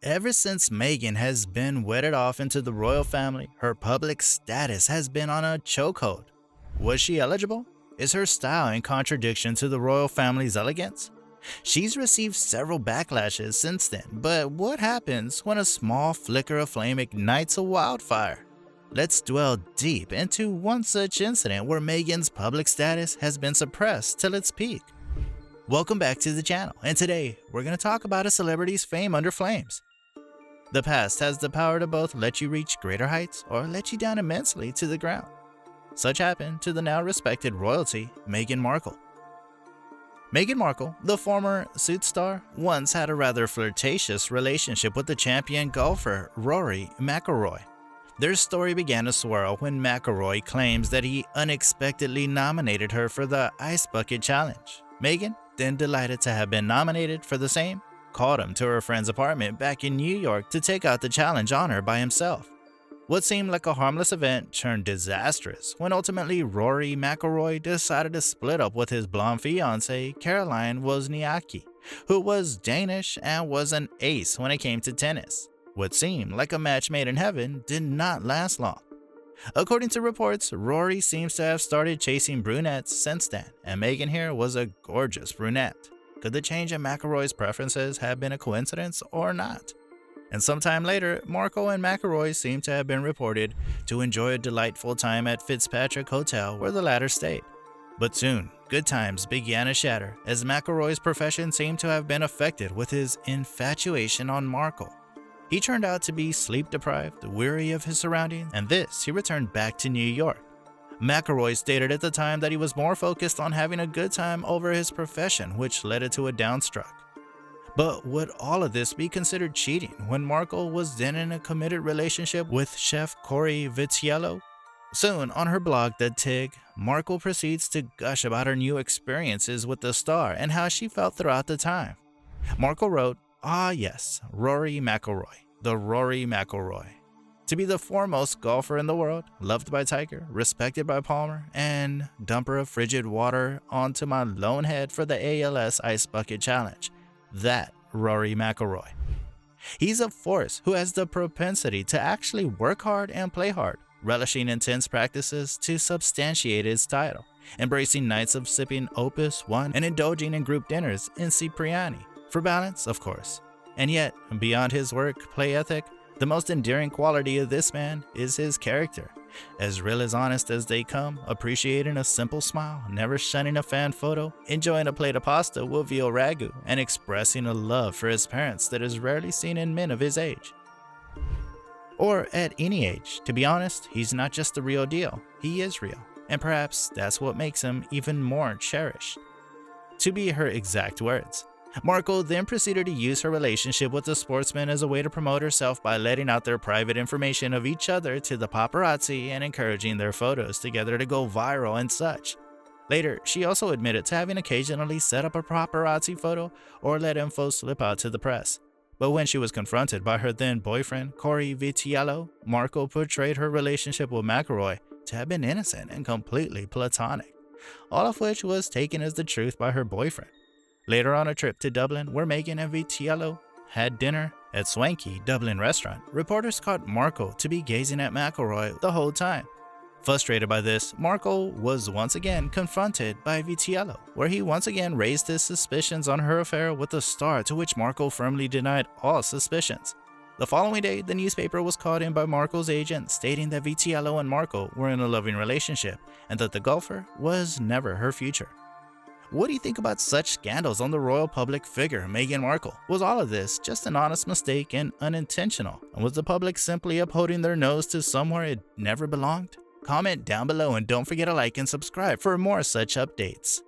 Ever since Meghan has been wedded off into the royal family, her public status has been on a chokehold. Was she eligible? Is her style in contradiction to the royal family's elegance? She's received several backlashes since then, but what happens when a small flicker of flame ignites a wildfire? Let's dwell deep into one such incident where Meghan's public status has been suppressed till its peak. Welcome back to the channel, and today we're going to talk about a celebrity's fame under flames. The past has the power to both let you reach greater heights or let you down immensely to the ground. Such happened to the now respected royalty, Meghan Markle. Meghan Markle, the former Suits star, once had a rather flirtatious relationship with the champion golfer Rory Mcilroy. Their story began to swirl when Mcilroy claims that he unexpectedly nominated her for the Ice Bucket Challenge. Meghan, then delighted to have been nominated for the same, called him to her friend's apartment back in New York to take out the challenge on her by himself. What seemed like a harmless event turned disastrous when ultimately Rory Mcilroy decided to split up with his blonde fiancée Caroline Wozniacki, who was Danish and was an ace when it came to tennis. What seemed like a match made in heaven did not last long. According to reports, Rory seems to have started chasing brunettes since then, and Meghan here was a gorgeous brunette. Could the change in Mcilroy's preferences have been a coincidence or not? And sometime later, Markle and Mcilroy seem to have been reported to enjoy a delightful time at Fitzpatrick Hotel where the latter stayed. But soon, good times began to shatter as Mcilroy's profession seemed to have been affected with his infatuation on Markle. He turned out to be sleep-deprived, weary of his surroundings, and he returned back to New York. Mcilroy stated at the time that he was more focused on having a good time over his profession, which led it to a downstroke. But would all of this be considered cheating when Markle was then in a committed relationship with chef Cory Vitiello? Soon, on her blog The Tig, Markle proceeds to gush about her new experiences with the star and how she felt throughout the time. Markle wrote, "Ah yes, Rory Mcilroy, the Rory Mcilroy. To be the foremost golfer in the world, loved by Tiger, respected by Palmer, and dumper of frigid water onto my lone head for the ALS Ice Bucket Challenge. That Rory Mcilroy. He's a force who has the propensity to actually work hard and play hard, relishing intense practices to substantiate his title, embracing nights of sipping Opus 1 and indulging in group dinners in Cipriani. For balance, of course. And yet, beyond his work play ethic, the most endearing quality of this man is his character. As real as honest as they come, appreciating a simple smile, never shunning a fan photo, enjoying a plate of pasta with veal ragu, and expressing a love for his parents that is rarely seen in men of his age. Or at any age. To be honest, he's not just the real deal, he is real. And perhaps that's what makes him even more cherished. To be her exact words. Markle then proceeded to use her relationship with the sportsman as a way to promote herself by letting out their private information of each other to the paparazzi and encouraging their photos together to go viral and such. Later, she also admitted to having occasionally set up a paparazzi photo or let info slip out to the press. But when she was confronted by her then boyfriend, Cory Vitiello, Markle portrayed her relationship with Mcilroy to have been innocent and completely platonic, all of which was taken as the truth by her boyfriend. Later on a trip to Dublin, where Meghan and Vitiello had dinner at swanky Dublin restaurant, reporters caught Markle to be gazing at Mcilroy the whole time. Frustrated by this, Markle was once again confronted by Vitiello, where he once again raised his suspicions on her affair with the star, to which Markle firmly denied all suspicions. The following day, the newspaper was called in by Markle's agent, stating that Vitiello and Markle were in a loving relationship and that the golfer was never her future. What do you think about such scandals on the royal public figure, Meghan Markle? Was all of this just an honest mistake and unintentional? And was the public simply upholding their nose to somewhere it never belonged? Comment down below and don't forget to like and subscribe for more such updates.